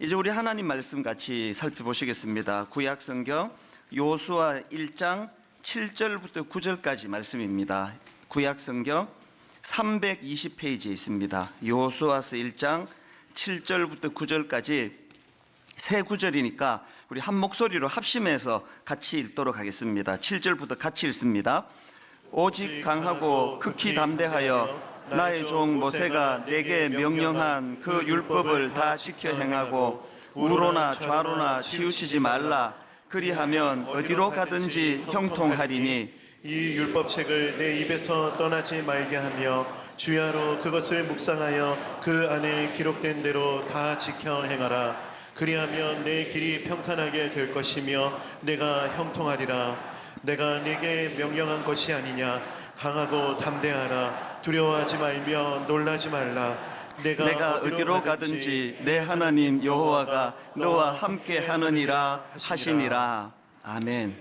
이제 우리 하나님 말씀 같이 살펴보시겠습니다. 구약 성경 여호수아 1장 7절부터 9절까지 말씀입니다. 구약 성경 320페이지에 있습니다. 여호수아서 1장 7절부터 9절까지 세 구절이니까 우리 한 목소리로 합심해서 같이 읽도록 하겠습니다. 7절부터 같이 읽습니다. 오직 강하고 극히 담대하여 나의 종 모세가 내게 명령한 그 율법을 다 지켜 행하고 우로나 좌로나 치우치지 말라. 그리하면 어디로 가든지 형통하리니 이 율법책을 내 입에서 떠나지 말게 하며 주야로 그것을 묵상하여 그 안에 기록된 대로 다 지켜 행하라. 그리하면 내 길이 평탄하게 될 것이며 내가 형통하리라. 내가 네게 명령한 것이 아니냐. 강하고 담대하라. 두려워하지 말며 놀라지 말라. 내가 어디로 가든지 내 하나님 여호와가 너와 함께 하느니라 하시니라. 아멘.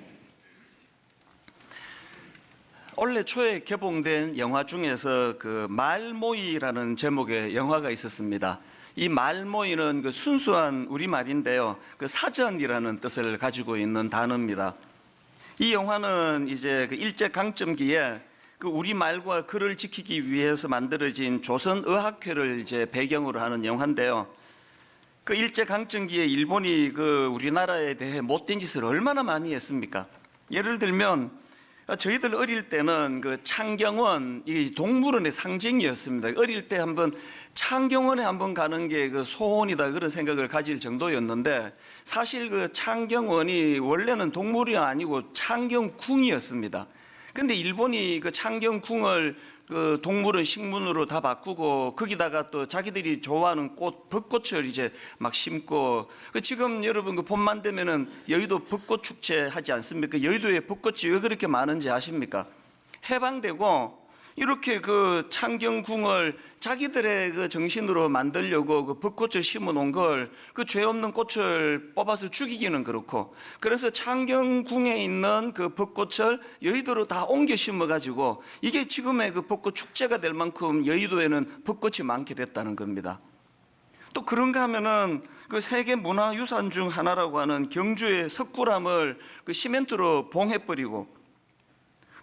올해 초에 개봉된 영화 중에서 그 말모이라는 제목의 영화가 있었습니다. 이 말모이는 그 순수한 우리말인데요, 그 사전이라는 뜻을 가지고 있는 단어입니다. 이 영화는 이제 그 일제 강점기에 그 우리말과 글을 지키기 위해서 만들어진 조선의학회를 이제 배경으로 하는 영화인데요. 그 일제 강점기에 일본이 그 우리나라에 대해 못된 짓을 얼마나 많이 했습니까? 예를 들면 저희들 어릴 때는 그 창경원, 이 동물원의 상징이었습니다. 어릴 때 한번 창경원에 한번 가는 게 그 소원이다, 그런 생각을 가질 정도였는데, 사실 그 창경원이 원래는 동물이 아니고 창경궁이었습니다. 근데 일본이 그 창경궁을 그 동물원 식문으로 다 바꾸고 거기다가 또 자기들이 좋아하는 꽃, 벚꽃을 이제 막 심고, 그 지금 여러분 그 봄만 되면은 여의도 벚꽃 축제 하지 않습니까? 여의도에 벚꽃이 왜 그렇게 많은지 아십니까? 해방되고 이렇게 그 창경궁을 자기들의 그 정신으로 만들려고 그 벚꽃을 심어 놓은 걸 그 죄 없는 꽃을 뽑아서 죽이기는 그렇고, 그래서 창경궁에 있는 그 벚꽃을 여의도로 다 옮겨 심어 가지고 이게 지금의 그 벚꽃 축제가 될 만큼 여의도에는 벚꽃이 많게 됐다는 겁니다. 또 그런가 하면은 그 세계 문화유산 중 하나라고 하는 경주의 석굴암을 그 시멘트로 봉해버리고,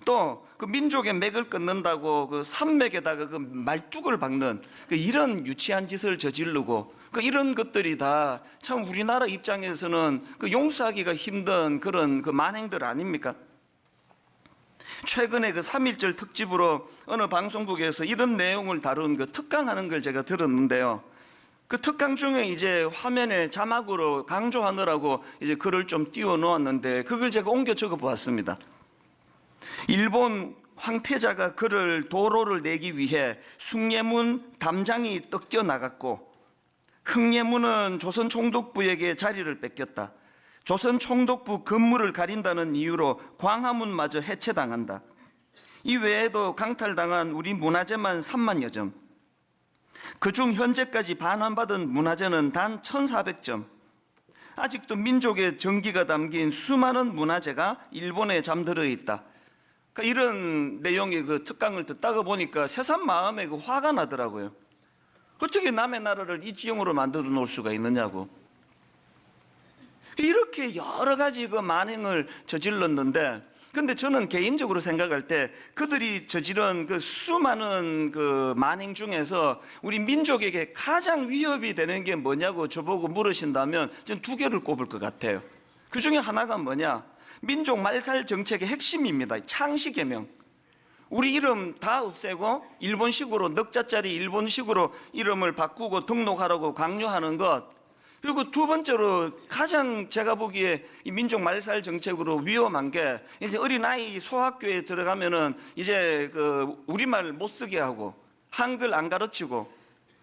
또 그 민족의 맥을 끊는다고 그 산맥에다가 그 말뚝을 박는 그 이런 유치한 짓을 저지르고, 그 이런 것들이 다 참 우리나라 입장에서는 그 용서하기가 힘든 그런 그 만행들 아닙니까? 최근에 그 3.1절 특집으로 어느 방송국에서 이런 내용을 다룬 그 특강하는 걸 제가 들었는데요. 그 특강 중에 이제 화면에 자막으로 강조하느라고 이제 글을 좀 띄워 놓았는데, 그걸 제가 옮겨 적어 보았습니다. 일본 황태자가 그를 도로를 내기 위해 숭례문 담장이 뜯겨 나갔고, 흥례문은 조선 총독부에게 자리를 뺏겼다. 조선 총독부 건물을 가린다는 이유로 광화문마저 해체당한다. 이 외에도 강탈당한 우리 문화재만 3만여 점, 그중 현재까지 반환받은 문화재는 단 1,400점. 아직도 민족의 정기가 담긴 수많은 문화재가 일본에 잠들어 있다. 그러니까 이런 내용의 그 특강을 듣다가 보니까 새삼 마음에 그 화가 나더라고요. 어떻게 남의 나라를 이 지형으로 만들어 놓을 수가 있느냐고. 이렇게 여러 가지 그 만행을 저질렀는데, 근데 저는 개인적으로 생각할 때 그들이 저지른 그 수많은 그 만행 중에서 우리 민족에게 가장 위협이 되는 게 뭐냐고 저보고 물으신다면 저는 두 개를 꼽을 것 같아요. 그 중에 하나가 뭐냐? 민족 말살 정책의 핵심입니다. 창씨개명. 우리 이름 다 없애고 일본식으로, 넉자짜리 일본식으로 이름을 바꾸고 등록하라고 강요하는 것. 그리고 두 번째로 가장 제가 보기에 이 민족 말살 정책으로 위험한 게, 이제 어린아이 소학교에 들어가면은 이제 그 우리말 못 쓰게 하고, 한글 안 가르치고,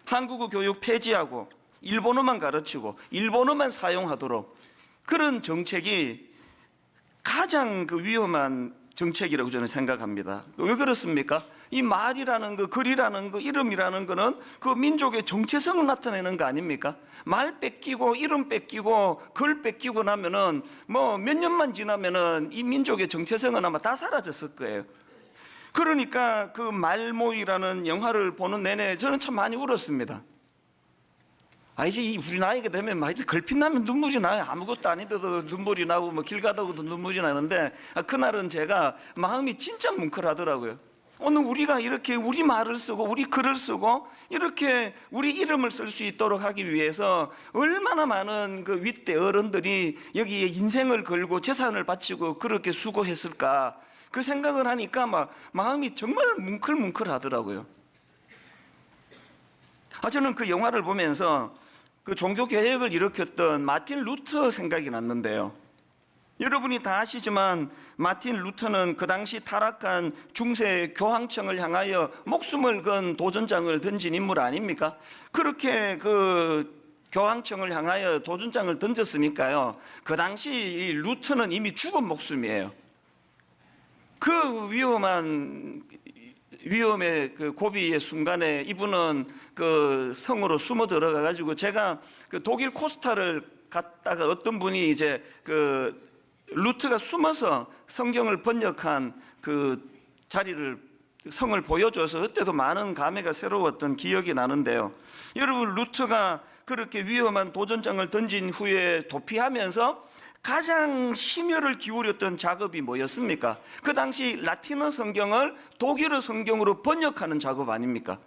한국어 교육 폐지하고, 일본어만 가르치고, 일본어만 사용하도록, 그런 정책이 가장 그 위험한 정책이라고 저는 생각합니다. 왜 그렇습니까? 이 말이라는 거, 글이라는 거, 이름이라는 거는 그 민족의 정체성을 나타내는 거 아닙니까? 말 뺏기고 이름 뺏기고 글 뺏기고 나면은 뭐 몇 년만 지나면은 이 민족의 정체성은 아마 다 사라졌을 거예요. 그러니까 그 말모이라는 영화를 보는 내내 저는 참 많이 울었습니다. 이제 우리 나이가 되면 막 이제 걸핏 나면 눈물이 나요. 아무것도 아닌데도 눈물이 나고 뭐 길 가다가도 눈물이 나는데 그날은 제가 마음이 진짜 뭉클하더라고요. 오늘 우리가 이렇게 우리 말을 쓰고 우리 글을 쓰고 이렇게 우리 이름을 쓸 수 있도록 하기 위해서 얼마나 많은 그 윗대 어른들이 여기에 인생을 걸고 재산을 바치고 그렇게 수고했을까, 그 생각을 하니까 막 마음이 정말 뭉클뭉클하더라고요. 저는 그 영화를 보면서 그 종교 개혁을 일으켰던 마틴 루터 생각이 났는데요. 여러분이 다 아시지만 마틴 루터는 그 당시 타락한 중세 교황청을 향하여 목숨을 건 도전장을 던진 인물 아닙니까? 그렇게 그 교황청을 향하여 도전장을 던졌으니까요, 그 당시 이 루터는 이미 죽은 목숨이에요. 그 위험의 그 고비의 순간에 이분은 그 성으로 숨어 들어가 가지고, 제가 그 독일 코스타를 갔다가 어떤 분이 이제 그 루트가 숨어서 성경을 번역한 그 자리를, 성을 보여줘서 그때도 많은 감회가 새로웠던 기억이 나는데요. 여러분, 루트가 그렇게 위험한 도전장을 던진 후에 도피하면서 가장 심혈을 기울였던 작업이 뭐였습니까? 그 당시 라틴어 성경을 독일어 성경으로 번역하는 작업 아닙니까?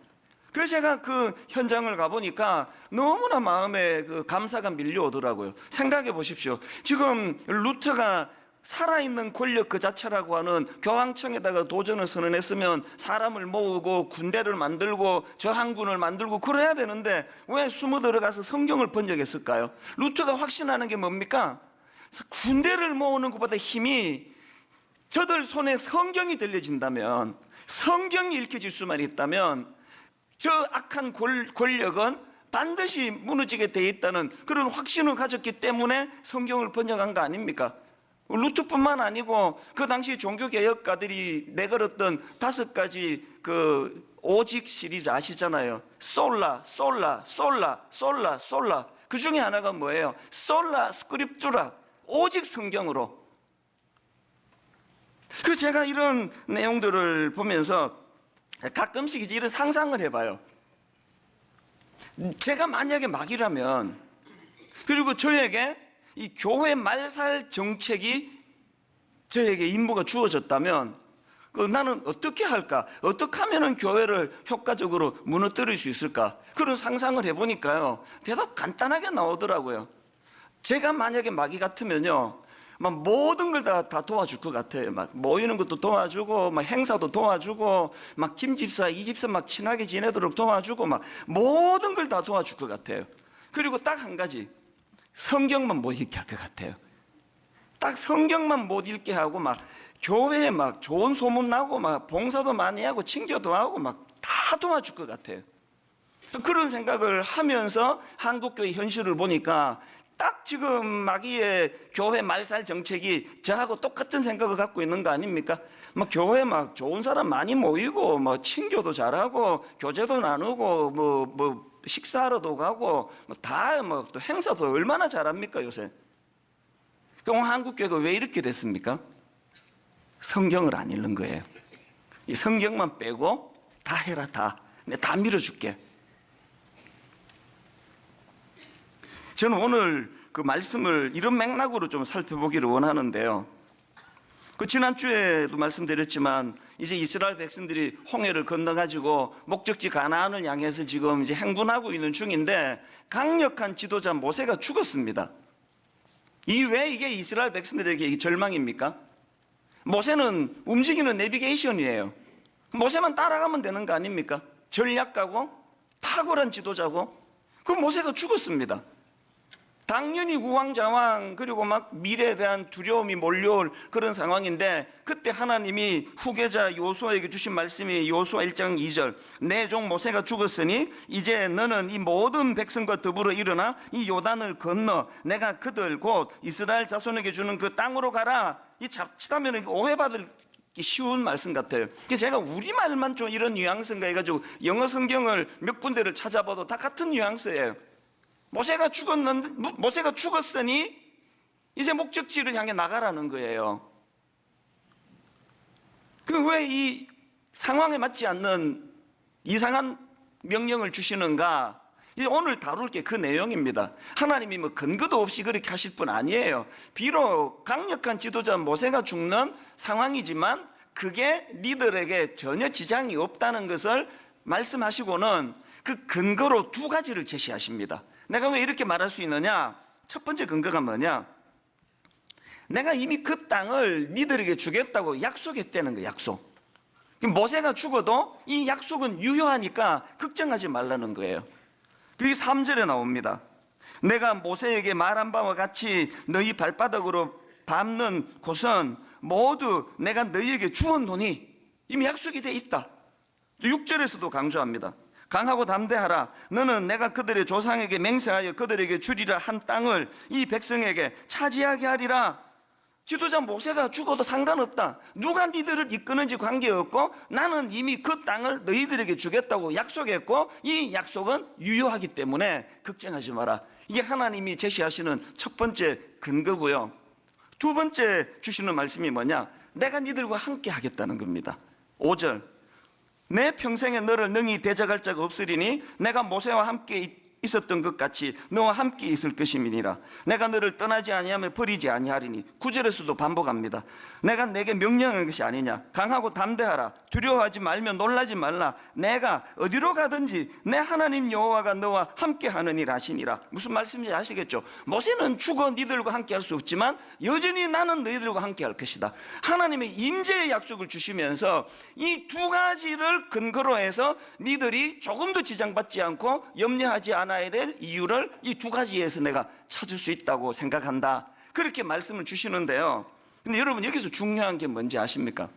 그래서 제가 그 현장을 가보니까 너무나 마음에 그 감사가 밀려오더라고요. 생각해 보십시오. 지금 루터가 살아있는 권력 그 자체라고 하는 교황청에다가 도전을 선언했으면 사람을 모으고 군대를 만들고 저항군을 만들고 그래야 되는데 왜 숨어 들어가서 성경을 번역했을까요? 루터가 확신하는 게 뭡니까? 군대를 모으는 것보다 힘이, 저들 손에 성경이 들려진다면, 성경이 읽혀질 수만 있다면 저 악한 권력은 반드시 무너지게 돼 있다는 그런 확신을 가졌기 때문에 성경을 번역한 거 아닙니까? 루트뿐만 아니고 그 당시 종교개혁가들이 내걸었던 5가지 그 오직 시리즈 아시잖아요. 솔라, 솔라, 솔라, 솔라, 솔라. 그 중에 하나가 뭐예요? 솔라 스크립투라, 오직 성경으로. 그 제가 이런 내용들을 보면서 가끔씩 이제 이런 상상을 해봐요. 제가 만약에 마귀라면, 그리고 저에게 이 교회 말살 정책이 저에게 임무가 주어졌다면 나는 어떻게 할까? 어떻게 하면 교회를 효과적으로 무너뜨릴 수 있을까? 그런 상상을 해보니까요, 대답 간단하게 나오더라고요. 제가 만약에 마귀 같으면요, 막 모든 걸 다 도와줄 것 같아요. 막 모이는 것도 도와주고, 막 행사도 도와주고, 막 김 집사, 이 집사 막 친하게 지내도록 도와주고, 막 모든 걸 다 도와줄 것 같아요. 그리고 딱 한 가지, 성경만 못 읽게 할 것 같아요. 딱 성경만 못 읽게 하고, 막 교회에 막 좋은 소문 나고, 막 봉사도 많이 하고, 친교도 하고, 막 다 도와줄 것 같아요. 그런 생각을 하면서 한국교회 현실을 보니까 딱 지금 마귀의 교회 말살 정책이 저하고 똑같은 생각을 갖고 있는 거 아닙니까? 막 교회 막 좋은 사람 많이 모이고, 뭐 친교도 잘하고, 교제도 나누고, 뭐 식사하러도 가고, 뭐 또 행사도 얼마나 잘합니까 요새? 그럼 한국교회가 왜 이렇게 됐습니까? 성경을 안 읽는 거예요. 이 성경만 빼고 다 해라, 내가 다 밀어줄게. 저는 오늘 그 말씀을 이런 맥락으로 좀 살펴보기를 원하는데요. 그 지난주에도 말씀드렸지만 이제 이스라엘 백성들이 홍해를 건너가지고 목적지 가나안을 향해서 지금 이제 행군하고 있는 중인데, 강력한 지도자 모세가 죽었습니다. 왜 이게 이스라엘 백성들에게 절망입니까? 모세는 움직이는 내비게이션이에요. 모세만 따라가면 되는 거 아닙니까? 전략가고 탁월한 지도자고. 그 모세가 죽었습니다. 당연히 우왕좌왕, 그리고 막 미래에 대한 두려움이 몰려올 그런 상황인데, 그때 하나님이 후계자 요수아에게 주신 말씀이 요수아 1장 2절, 내 종 모세가 죽었으니 이제 너는 이 모든 백성과 더불어 일어나 이 요단을 건너 내가 그들 곧 이스라엘 자손에게 주는 그 땅으로 가라. 이 자칫하면 오해받을 쉬운 말씀 같아요. 그래서 제가 우리말만 좀 이런 뉘앙스인가 해가지고 영어 성경을 몇 군데를 찾아봐도 다 같은 뉘앙스예요. 모세가 죽었으니 이제 목적지를 향해 나가라는 거예요. 왜 이 상황에 맞지 않는 이상한 명령을 주시는가? 이제 오늘 다룰 게 그 내용입니다. 하나님이 뭐 근거도 없이 그렇게 하실 분 아니에요. 비록 강력한 지도자 모세가 죽는 상황이지만 그게 니들에게 전혀 지장이 없다는 것을 말씀하시고는 그 근거로 두 가지를 제시하십니다. 내가 왜 이렇게 말할 수 있느냐? 첫 번째 근거가 뭐냐? 내가 이미 그 땅을 니들에게 주겠다고 약속했다는 거예요. 약속. 모세가 죽어도 이 약속은 유효하니까 걱정하지 말라는 거예요. 그게 3절에 나옵니다. 내가 모세에게 말한 바와 같이 너희 발바닥으로 밟는 곳은 모두 내가 너희에게 주었노니 이미 약속이 돼 있다. 6절에서도 강조합니다. 강하고 담대하라. 너는 내가 그들의 조상에게 맹세하여 그들에게 주리라 한 땅을 이 백성에게 차지하게 하리라. 지도자 모세가 죽어도 상관없다. 누가 니들을 이끄는지 관계없고 나는 이미 그 땅을 너희들에게 주겠다고 약속했고 이 약속은 유효하기 때문에 걱정하지 마라. 이게 하나님이 제시하시는 첫 번째 근거고요. 두 번째 주시는 말씀이 뭐냐? 내가 니들과 함께 하겠다는 겁니다. 5절. 내 평생에 너를 능히 대적할 자가 없으리니 내가 모세와 함께 있었던 것 같이 너와 함께 있을 것임이니라. 내가 너를 떠나지 아니하며 버리지 아니하리니. 9절에서도 반복합니다. 내가 내게 명령한 것이 아니냐. 강하고 담대하라. 두려워하지 말며 놀라지 말라. 내가 어디로 가든지 내 하나님 여호와가 너와 함께 하느니라 하시니라. 무슨 말씀인지 아시겠죠? 모세는 죽어 니들과 함께 할 수 없지만 여전히 나는 너희들과 함께 할 것이다. 하나님의 임재의 약속을 주시면서 이 두 가지를 근거로 해서 니들이 조금도 지장받지 않고 염려하지 않아야 될 이유를 이 두 가지에서 내가 찾을 수 있다고 생각한다. 그렇게 말씀을 주시는데요. 근데 여러분 여기서 중요한 게 뭔지 아십니까?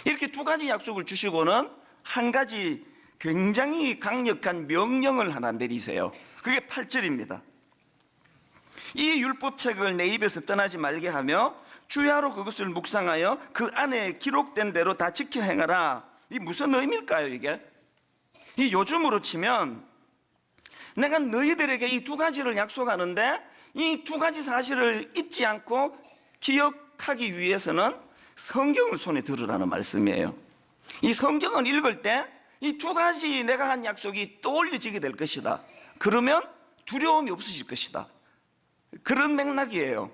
이렇게 두 가지 약속을 주시고는 한 가지 굉장히 강력한 명령을 하나 내리세요. 그게 8절입니다. 이 율법책을 내 입에서 떠나지 말게 하며 주야로 그것을 묵상하여 그 안에 기록된 대로 다 지켜 행하라. 이 무슨 의미일까요 이게? 이 요즘으로 치면 내가 너희들에게 이 두 가지를 약속하는데 이 두 가지 사실을 잊지 않고 기억하기 위해서는 성경을 손에 들으라는 말씀이에요. 이 성경을 읽을 때 이 두 가지 내가 한 약속이 떠올려지게 될 것이다. 그러면 두려움이 없어질 것이다. 그런 맥락이에요.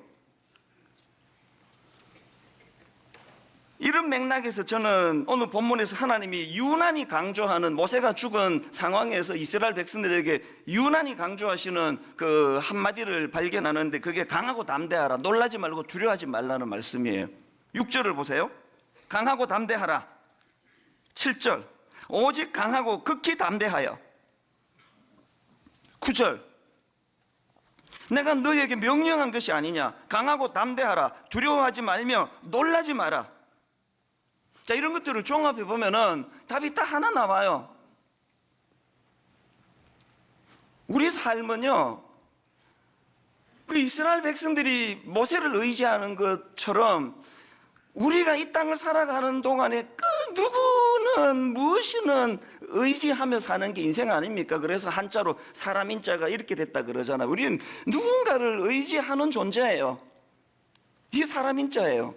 이런 맥락에서 저는 오늘 본문에서 하나님이 유난히 강조하는 모세가 죽은 상황에서 이스라엘 백성들에게 유난히 강조하시는 그 한마디를 발견하는데 그게 강하고 담대하라. 놀라지 말고 두려워하지 말라는 말씀이에요. 6절을 보세요. 강하고 담대하라. 7절. 오직 강하고 극히 담대하여. 9절. 내가 너희에게 명령한 것이 아니냐. 강하고 담대하라. 두려워하지 말며 놀라지 마라. 자, 이런 것들을 종합해 보면은 답이 딱 하나 나와요. 우리 삶은요, 그 이스라엘 백성들이 모세를 의지하는 것처럼 우리가 이 땅을 살아가는 동안에 그 누구는 무엇이는 의지하며 사는 게 인생 아닙니까? 그래서 한자로 사람 인자가 이렇게 됐다 그러잖아요. 우리는 누군가를 의지하는 존재예요. 이게 사람 인자예요.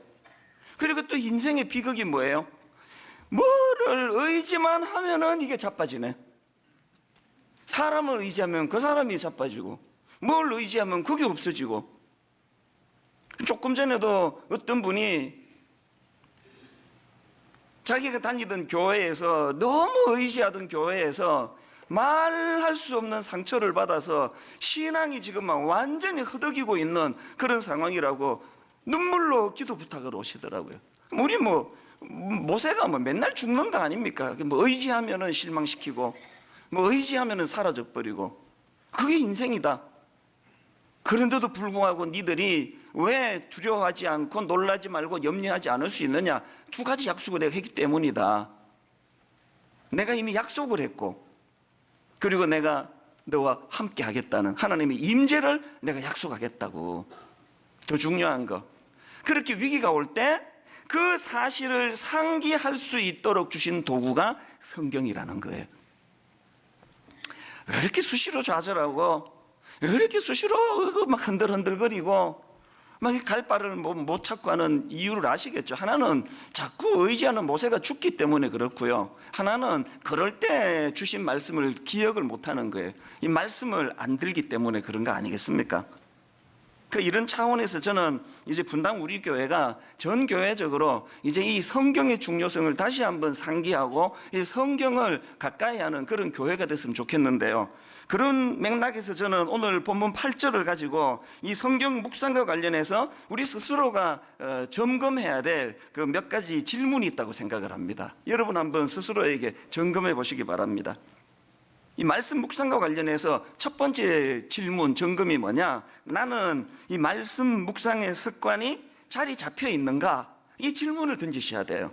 그리고 또 인생의 비극이 뭐예요? 뭐를 의지만 하면은 이게 자빠지네. 사람을 의지하면 그 사람이 자빠지고, 뭘 의지하면 그게 없어지고. 조금 전에도 어떤 분이 자기가 다니던 교회에서 너무 의지하던 교회에서 말할 수 없는 상처를 받아서 신앙이 지금 막 완전히 흐덕이고 있는 그런 상황이라고 눈물로 기도 부탁을 오시더라고요. 우리 모세가 맨날 죽는 거 아닙니까? 의지하면은 실망시키고, 의지하면은 사라져 버리고, 그게 인생이다. 그런데도 불구하고 니들이 왜 두려워하지 않고 놀라지 말고 염려하지 않을 수 있느냐? 두 가지 약속을 내가 했기 때문이다. 내가 이미 약속을 했고, 그리고 내가 너와 함께 하겠다는 하나님의 임재를 내가 약속하겠다고. 더 중요한 거, 그렇게 위기가 올 때 그 사실을 상기할 수 있도록 주신 도구가 성경이라는 거예요. 왜 이렇게 수시로 좌절하고, 왜 이렇게 수시로 막 흔들흔들거리고, 막 갈 바를 못 찾고 하는 이유를 아시겠죠? 하나는 자꾸 의지하는 모세가 죽기 때문에 그렇고요. 하나는 그럴 때 주신 말씀을 기억을 못하는 거예요. 이 말씀을 안 들기 때문에 그런 거 아니겠습니까? 이런 차원에서 저는 이제 분당 우리 교회가 전 교회적으로 이제 이 성경의 중요성을 다시 한번 상기하고 이 성경을 가까이 하는 그런 교회가 됐으면 좋겠는데요. 그런 맥락에서 저는 오늘 본문 8절을 가지고 이 성경 묵상과 관련해서 우리 스스로가 점검해야 될 그 몇 가지 질문이 있다고 생각을 합니다. 여러분 한번 스스로에게 점검해 보시기 바랍니다. 이 말씀 묵상과 관련해서 첫 번째 질문, 점검이 뭐냐? 나는 이 말씀 묵상의 습관이 자리 잡혀 있는가? 이 질문을 던지셔야 돼요.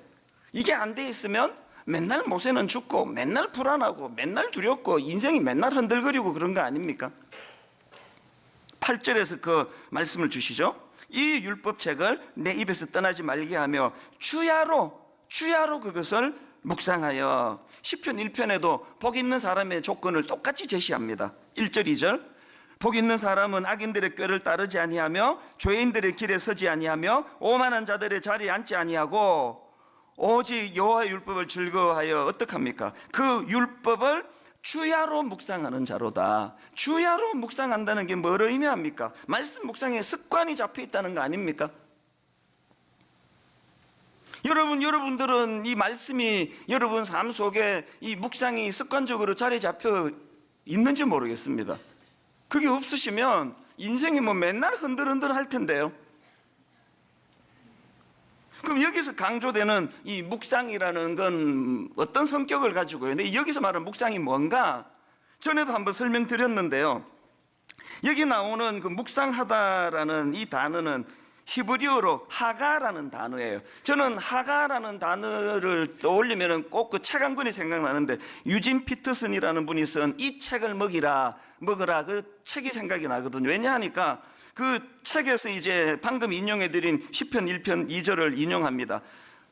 이게 안 돼 있으면 맨날 모세는 죽고 맨날 불안하고 맨날 두렵고 인생이 맨날 흔들거리고 그런 거 아닙니까? 8절에서 그 말씀을 주시죠. 이 율법책을 내 입에서 떠나지 말게 하며 주야로 그것을 묵상하여. 시편 1편에도 복 있는 사람의 조건을 똑같이 제시합니다. 1절 2절 복 있는 사람은 악인들의 꾀를 따르지 아니하며 죄인들의 길에 서지 아니하며 오만한 자들의 자리에 앉지 아니하고 오직 여호와의 율법을 즐거워하여 어떡합니까? 그 율법을 주야로 묵상하는 자로다. 주야로 묵상한다는 게 뭘 의미합니까? 말씀 묵상에 습관이 잡혀 있다는 거 아닙니까? 여러분들은 이 말씀이 여러분 삶 속에 이 묵상이 습관적으로 자리 잡혀 있는지 모르겠습니다. 그게 없으시면 인생이 맨날 흔들흔들 할 텐데요. 그럼 여기서 강조되는 이 묵상이라는 건 어떤 성격을 가지고요? 근데 여기서 말하는 묵상이 뭔가 전에도 한번 설명드렸는데요. 여기 나오는 그 묵상하다라는 이 단어는 히브리어로 하가라는 단어예요. 저는 하가라는 단어를 떠올리면 꼭 그 책 한 권이 생각나는데 유진 피터슨이라는 분이 쓴 이 책을 먹어라 그 책이 생각이 나거든요. 왜냐하니까 그 책에서 이제 방금 인용해드린 시편 1편 2절을 인용합니다.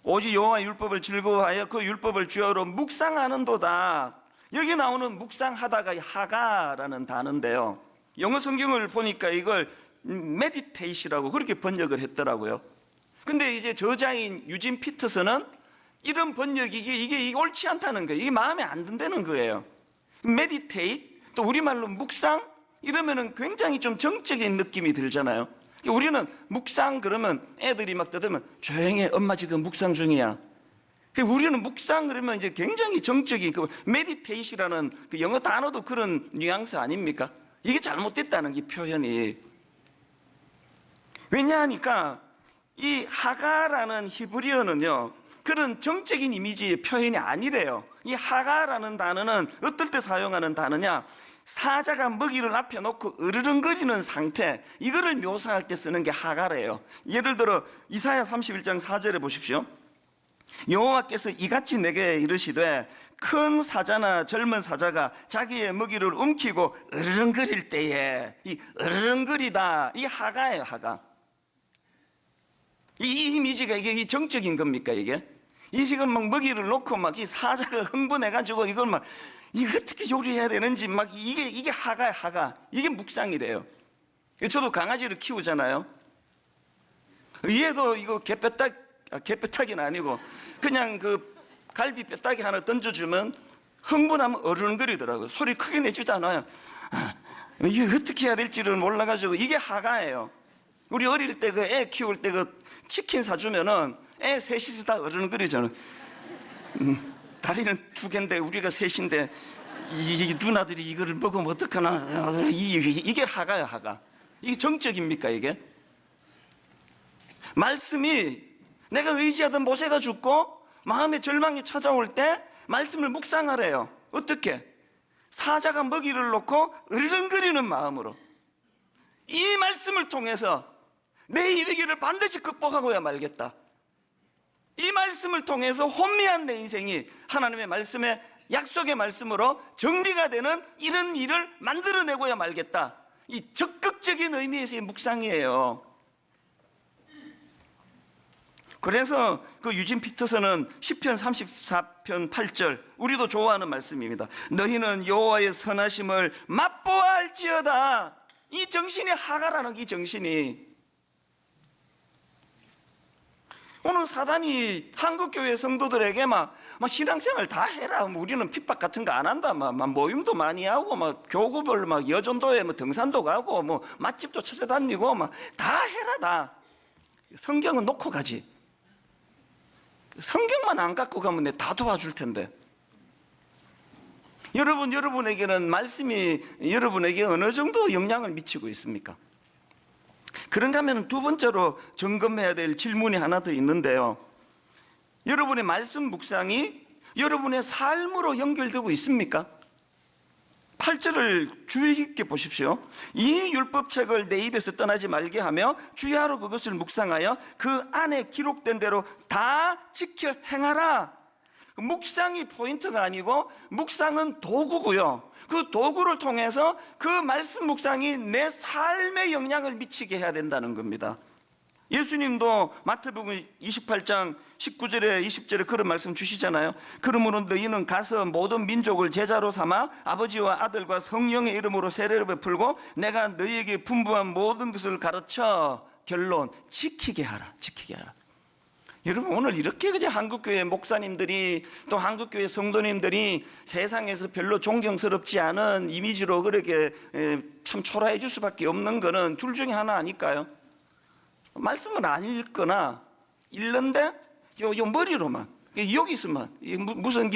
오직 여호와의 율법을 즐거워하여 그 율법을 주야로 묵상하는도다. 여기 나오는 묵상하다가 하가라는 단어인데요. 영어 성경을 보니까 이걸 메디테이시라고 그렇게 번역을 했더라고요. 근데 이제 저자인 유진 피터슨은 이런 번역이 이게 옳지 않다는 거예요. 이게 마음에 안 든다는 거예요. 메디테이트, 또 우리말로 묵상 이러면은 굉장히 좀 정적인 느낌이 들잖아요. 우리는 묵상 그러면 애들이 막 떠들면 조용히 해, 엄마 지금 묵상 중이야. 우리는 묵상 그러면 이제 굉장히 정적인 그 메디테이시라는 그 영어 단어도 그런 뉘앙스 아닙니까? 이게 잘못됐다는 게 표현이. 왜냐하니까 이 하가라는 히브리어는요 그런 정적인 이미지의 표현이 아니래요. 이 하가라는 단어는 어떨 때 사용하는 단어냐? 사자가 먹이를 앞에 놓고 으르렁거리는 상태, 이거를 묘사할 때 쓰는 게 하가래요. 예를 들어 이사야 31장 4절에 보십시오. 여호와께서 이같이 내게 이르시되 큰 사자나 젊은 사자가 자기의 먹이를 움키고 으르렁거릴 때에 이 으르렁거리다, 이 하가예요. 하가. 이 이미지가 이게 정적인 겁니까? 이게 이 지금 막 먹이를 놓고 막 이 사자가 흥분해가지고 이걸 막 이거 어떻게 요리해야 되는지 막 이게 하가야. 하가. 이게 묵상이래요. 저도 강아지를 키우잖아요. 얘도 이거 개뼈딱이는 아니고 그냥 그 갈비 뼈다귀 하나 던져주면 흥분하면 어른거리더라고요. 소리 크게 내지도 않아요. 이게 어떻게 해야 될지를 몰라가지고 이게 하가예요. 우리 어릴 때 그 애 키울 때 그 치킨 사주면은 애 셋이서 다 어른거리잖아요. 다리는 2개인데 우리가 셋인데 이 누나들이 이거를 먹으면 어떡하나. 이게 하가야. 하가. 이게 정적입니까? 이게 말씀이 내가 의지하던 모세가 죽고 마음의 절망이 찾아올 때 말씀을 묵상하래요. 어떻게? 사자가 먹이를 놓고 으르렁거리는 마음으로 이 말씀을 통해서 내 이 위기를 반드시 극복하고야 말겠다. 이 말씀을 통해서 혼미한 내 인생이 하나님의 말씀에 약속의 말씀으로 정리가 되는 이런 일을 만들어내고야 말겠다. 이 적극적인 의미에서의 묵상이에요. 그래서 그 유진 피터슨은 시편 34편 8절 우리도 좋아하는 말씀입니다. 너희는 여호와의 선하심을 맛보아 알지어다. 이 정신이 하가라는 이 정신이 오늘 사단이 한국교회 성도들에게 막 신앙생활 다 해라. 우리는 핍박 같은 거 안 한다. 막 모임도 많이 하고, 막 교구별 막 여전도에 뭐 등산도 가고, 뭐 맛집도 찾아다니고, 막 다 해라 다. 성경은 놓고 가지. 성경만 안 갖고 가면 내가 다 도와줄 텐데. 여러분에게는 말씀이 여러분에게 어느 정도 영향을 미치고 있습니까? 그런가 하면 두 번째로 점검해야 될 질문이 하나 더 있는데요. 여러분의 말씀 묵상이 여러분의 삶으로 연결되고 있습니까? 8절을 주의 깊게 보십시오. 이 율법책을 내 입에서 떠나지 말게 하며 주야로 그것을 묵상하여 그 안에 기록된 대로 다 지켜 행하라. 묵상이 포인트가 아니고 묵상은 도구고요. 그 도구를 통해서 그 말씀 묵상이 내 삶에 영향을 미치게 해야 된다는 겁니다. 예수님도 마태복음 28장 19절에 20절에 그런 말씀 주시잖아요. 그러므로 너희는 가서 모든 민족을 제자로 삼아 아버지와 아들과 성령의 이름으로 세례를 베풀고 내가 너희에게 분부한 모든 것을 가르쳐 결론 지키게 하라. 지키게 하라. 여러분 오늘 이렇게 그냥 한국교회 목사님들이 또 한국교회 성도님들이 세상에서 별로 존경스럽지 않은 이미지로 그렇게 참 초라해 줄 수밖에 없는 거는 둘 중에 하나 아닐까요? 말씀을 안 읽거나 읽는데 요 머리로만 여기서만 무슨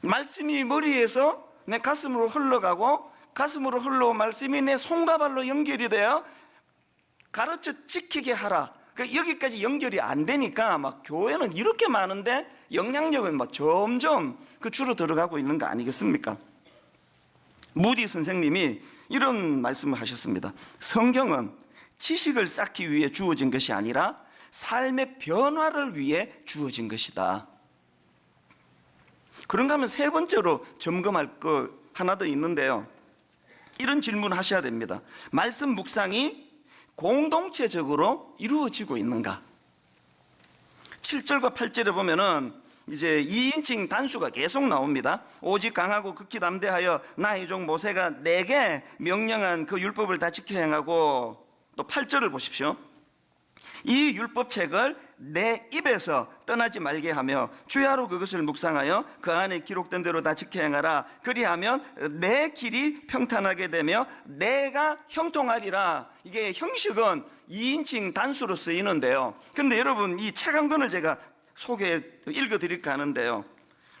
말씀이 머리에서 내 가슴으로 흘러가고 가슴으로 흘러온 말씀이 내 손과 발로 연결이 되어 가르쳐 지키게 하라. 여기까지 연결이 안 되니까 막 교회는 이렇게 많은데 영향력은 막 점점 줄어 들어가고 있는 거 아니겠습니까? 무디 선생님이 이런 말씀을 하셨습니다. 성경은 지식을 쌓기 위해 주어진 것이 아니라 삶의 변화를 위해 주어진 것이다. 그런가 하면 세 번째로 점검할 거 하나 더 있는데요. 이런 질문을 하셔야 됩니다. 말씀 묵상이 공동체적으로 이루어지고 있는가? 7절과 8절에 보면은 이제 2인칭 단수가 계속 나옵니다. 오직 강하고 극히 담대하여 나의 종 모세가 내게 명령한 그 율법을 다 지켜 행하고, 또 8절을 보십시오. 이 율법책을 내 입에서 떠나지 말게 하며 주야로 그것을 묵상하여 그 안에 기록된 대로 다 지켜 행하라. 그리하면 내 길이 평탄하게 되며 내가 형통하리라. 이게 형식은 2인칭 단수로 쓰이는데요. 근데 여러분 이 책 한 권을 제가 읽어드릴까 하는데요.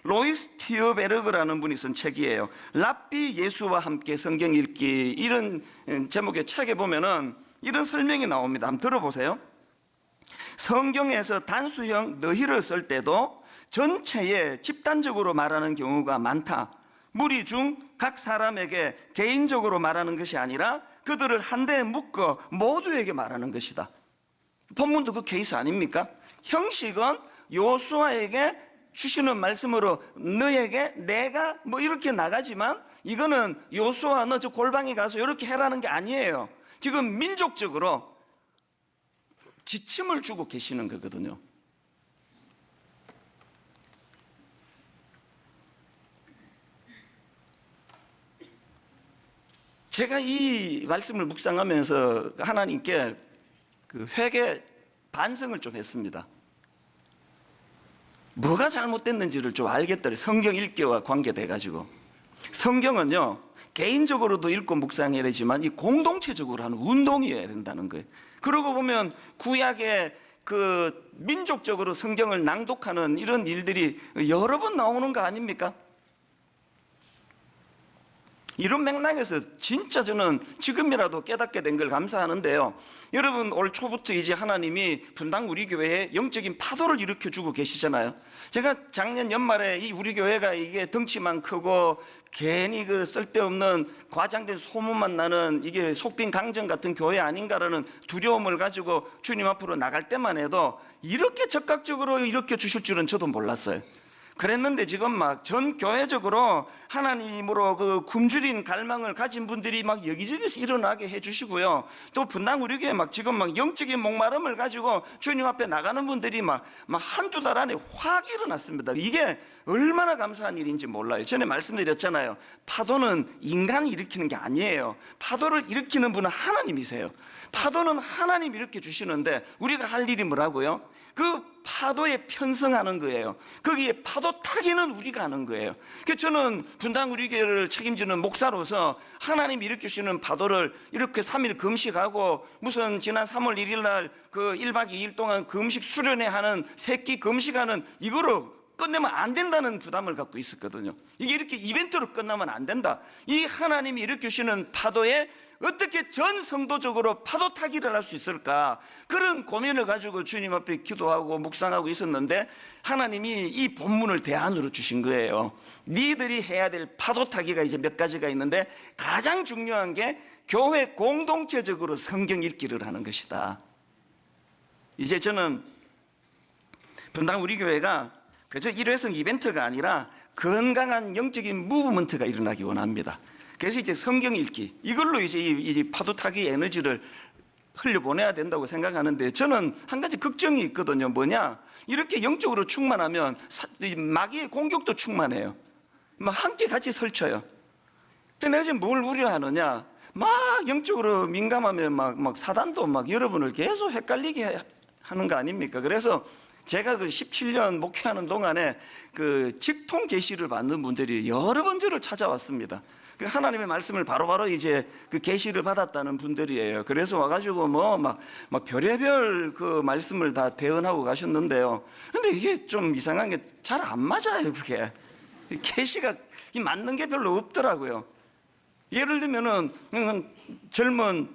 로이스 티어베르그라는 분이 쓴 책이에요. 랍비 예수와 함께 성경 읽기, 이런 제목의 책에 보면은 이런 설명이 나옵니다. 한번 들어보세요. 성경에서 단수형 너희를 쓸 때도 전체에 집단적으로 말하는 경우가 많다. 무리 중 각 사람에게 개인적으로 말하는 것이 아니라 그들을 한데에 묶어 모두에게 말하는 것이다. 본문도 그 케이스 아닙니까? 형식은 요수아에게 주시는 말씀으로 너에게 내가 뭐 이렇게 나가지만, 이거는 요수아 너 저 골방에 가서 이렇게 해라는 게 아니에요. 지금 민족적으로 지침을 주고 계시는 거거든요. 제가 이 말씀을 묵상하면서 하나님께 회개 반성을 좀 했습니다. 뭐가 잘못됐는지를 좀 알겠더래. 성경 읽기와 관계돼가지고. 성경은요 개인적으로도 읽고 묵상해야 되지만 이 공동체적으로 하는 운동이어야 된다는 거예요. 그러고 보면 구약의 민족적으로 성경을 낭독하는 이런 일들이 여러 번 나오는 거 아닙니까? 이런 맥락에서 진짜 저는 지금이라도 깨닫게 된 걸 감사하는데요. 여러분 올 초부터 이제 하나님이 분당 우리 교회에 영적인 파도를 일으켜주고 계시잖아요. 제가 작년 연말에 이 우리 교회가 이게 덩치만 크고 괜히 쓸데없는 과장된 소문만 나는 이게 속빈 강정 같은 교회 아닌가라는 두려움을 가지고 주님 앞으로 나갈 때만 해도 이렇게 적극적으로 일으켜 주실 줄은 저도 몰랐어요. 그랬는데 지금 막 전 교회적으로 하나님으로 그 굶주린 갈망을 가진 분들이 막 여기저기서 일어나게 해주시고요. 또 분당 우리 교회 막 지금 막 영적인 목마름을 가지고 주님 앞에 나가는 분들이 막 한두 달 안에 확 일어났습니다. 이게 얼마나 감사한 일인지 몰라요. 전에 말씀드렸잖아요. 파도는 인간이 일으키는 게 아니에요. 파도를 일으키는 분은 하나님이세요. 파도는 하나님이 일으켜 주시는데 우리가 할 일이 뭐라고요? 그 파도에 편성하는 거예요. 거기에 파도 타기는 우리가 하는 거예요. 그래서 저는 분당 우리 교회를 책임지는 목사로서 하나님이 일으키시는 파도를 이렇게 3일 금식하고 무슨 지난 3월 1일 날 그 1박 2일 동안 금식 수련회 하는 새끼 금식하는 이거로 끝내면 안 된다는 부담을 갖고 있었거든요. 이게 이렇게 이벤트로 끝나면 안 된다. 이 하나님이 일으키시는 파도에 어떻게 전 성도적으로 파도 타기를 할 수 있을까? 그런 고민을 가지고 주님 앞에 기도하고 묵상하고 있었는데 하나님이 이 본문을 대안으로 주신 거예요. 니들이 해야 될 파도 타기가 이제 몇 가지가 있는데 가장 중요한 게 교회 공동체적으로 성경 읽기를 하는 것이다. 이제 저는 분당 우리 교회가 그저 일회성 이벤트가 아니라 건강한 영적인 무브먼트가 일어나기 원합니다. 그래서 이제 성경 읽기 이걸로 이제 파도 타기 에너지를 흘려보내야 된다고 생각하는데 저는 한 가지 걱정이 있거든요. 뭐냐? 이렇게 영적으로 충만하면 마귀의 공격도 충만해요. 막 함께 같이 설쳐요. 내가 지금 뭘 우려하느냐? 막 영적으로 민감하면 막 사단도 막 여러분을 계속 헷갈리게 하는 거 아닙니까? 그래서 제가 그 17년 목회하는 동안에 그 직통 계시를 받는 분들이 여러 번 저를 찾아왔습니다. 그 하나님의 말씀을 바로바로 이제 그 계시를 받았다는 분들이에요. 그래서 와가지고 막 별의별 그 말씀을 다 대언하고 가셨는데요. 근데 이게 좀 이상한 게 잘 안 맞아요. 그게 계시가 맞는 게 별로 없더라고요. 예를 들면은 젊은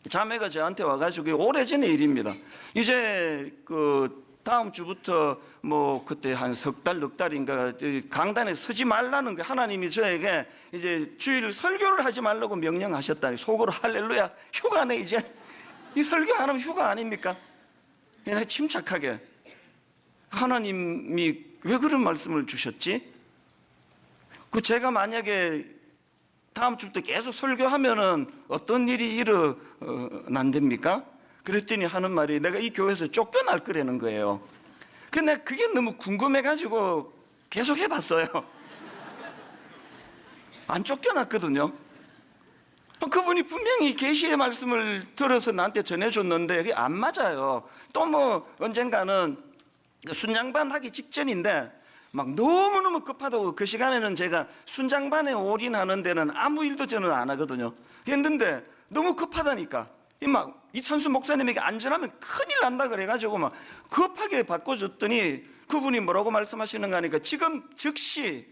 자매가 저한테 와가지고 오래전의 일입니다. 이제 그 다음 주부터 뭐 그때 한 석 달, 넉 달인가 강단에 서지 말라는 거 하나님이 저에게 이제 주일 설교를 하지 말라고 명령하셨다니 속으로 할렐루야 휴가네 이제 이 설교 안 하면 휴가 아닙니까? 내가 침착하게 하나님이 왜 그런 말씀을 주셨지? 그 제가 만약에 다음 주부터 계속 설교하면은 어떤 일이 일어난답니까? 그랬더니 하는 말이 내가 이 교회에서 쫓겨날 거라는 거예요. 근데 그게 너무 궁금해가지고 계속 해봤어요. 안 쫓겨났거든요. 그분이 분명히 계시의 말씀을 들어서 나한테 전해줬는데 그게 안 맞아요. 또 뭐 언젠가는 순장반 하기 직전인데 막 너무너무 급하다고 그 시간에는 제가 순장반에 올인하는 데는 아무 일도 저는 안 하거든요. 했는데 너무 급하다니까 막 이찬수 목사님에게 안전하면 큰일 난다 그래가지고 막 급하게 바꿔줬더니 그분이 뭐라고 말씀하시는가 하니까 지금 즉시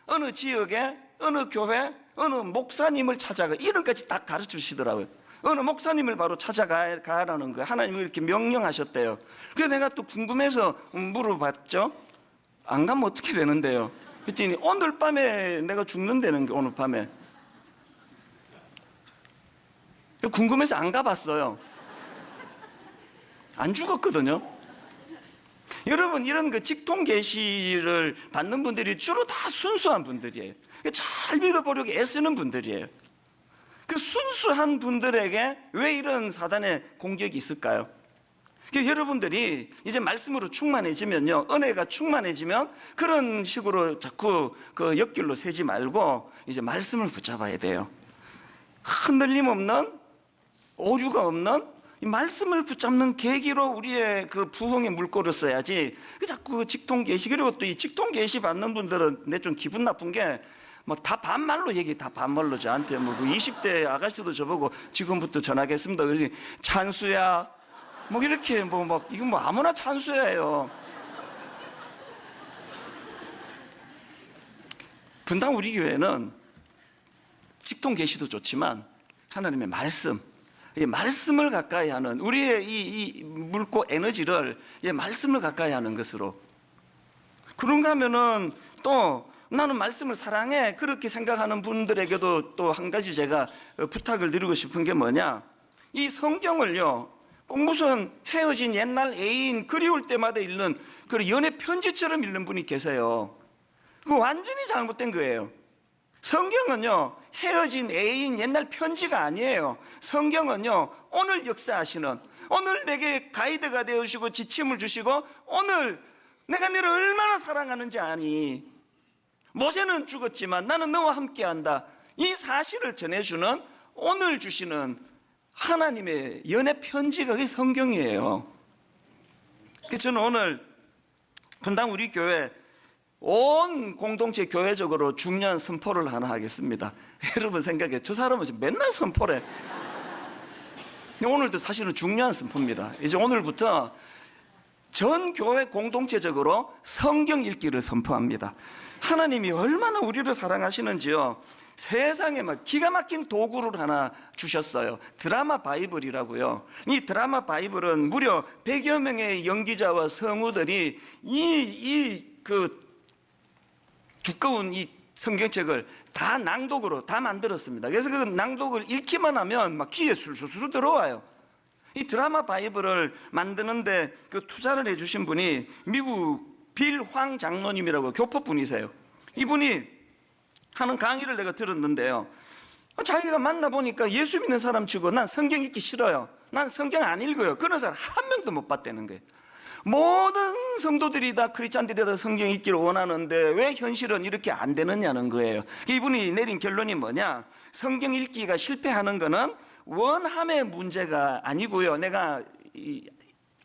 어느 지역에 어느 교회 어느 목사님을 찾아가 이름까지 다 가르쳐 주시더라고요. 어느 목사님을 바로 찾아가라는 거예요. 하나님이 이렇게 명령하셨대요. 그래서 내가 또 궁금해서 물어봤죠. 안 가면 어떻게 되는데요? 그랬더니 오늘 밤에 내가 죽는다는 게 오늘 밤에. 궁금해서 안 가봤어요. 안 죽었거든요. 여러분 이런 그 직통 계시를 받는 분들이 주로 다 순수한 분들이에요. 잘 믿어보려고 애쓰는 분들이에요. 그 순수한 분들에게 왜 이런 사단의 공격이 있을까요? 여러분들이 이제 말씀으로 충만해지면요, 은혜가 충만해지면 그런 식으로 자꾸 그 옆길로 새지 말고 이제 말씀을 붙잡아야 돼요. 흔들림 없는, 오류가 없는 이 말씀을 붙잡는 계기로 우리의 그 부흥의 물꼬를 써야지. 자꾸 직통 계시, 그리고 또 이 직통 계시 받는 분들은 내 좀 기분 나쁜 게 뭐 다 반말로 얘기, 다 반말로 저한테 뭐 20대 아가씨도 저보고 지금부터 전하겠습니다. 그러니 찬수야, 뭐 이렇게 뭐 막 이건 뭐 아무나 찬수야예요. 분당 우리 교회는 직통 계시도 좋지만 하나님의 말씀, 이 말씀을 가까이 하는 우리의 이 물고 에너지를 이 말씀을 가까이 하는 것으로. 그런가 하면은 또 나는 말씀을 사랑해 그렇게 생각하는 분들에게도 또 한 가지 제가 부탁을 드리고 싶은 게 뭐냐, 이 성경을요 꼭 무슨 헤어진 옛날 애인 그리울 때마다 읽는 그런 연애 편지처럼 읽는 분이 계세요. 그거 완전히 잘못된 거예요. 성경은요, 헤어진 애인 옛날 편지가 아니에요. 성경은요, 오늘 역사하시는, 오늘 내게 가이드가 되어주시고 지침을 주시고 오늘 내가 너를 얼마나 사랑하는지 아니. 모세는 죽었지만 나는 너와 함께한다. 이 사실을 전해주는, 오늘 주시는 하나님의 연애 편지가 그게 성경이에요. 그래서 저는 오늘 분당 우리 교회 온 공동체 교회적으로 중요한 선포를 하나 하겠습니다. 여러분 생각해, 저 사람은 지금 맨날 선포래. 오늘도 사실은 중요한 선포입니다. 이제 오늘부터 전 교회 공동체적으로 성경 읽기를 선포합니다. 하나님이 얼마나 우리를 사랑하시는지요. 세상에 막 기가 막힌 도구를 하나 주셨어요. 드라마 바이블이라고요. 이 드라마 바이블은 무려 100여 명의 연기자와 성우들이 그 두꺼운 이 성경책을 다 낭독으로 다 만들었습니다. 그래서 그 낭독을 읽기만 하면 막 귀에 술술 들어와요. 이 드라마 바이블을 만드는데 그 투자를 해주신 분이 미국 빌 황 장로님이라고 교포분이세요. 이분이 하는 강의를 내가 들었는데요, 자기가 만나보니까 예수 믿는 사람 치고 난 성경 읽기 싫어요, 난 성경 안 읽어요, 그런 사람 한 명도 못 봤다는 거예요. 모든 성도들이 다, 크리스찬들이 다 성경 읽기를 원하는데 왜 현실은 이렇게 안 되느냐는 거예요. 이분이 내린 결론이 뭐냐, 성경 읽기가 실패하는 거는 원함의 문제가 아니고요, 내가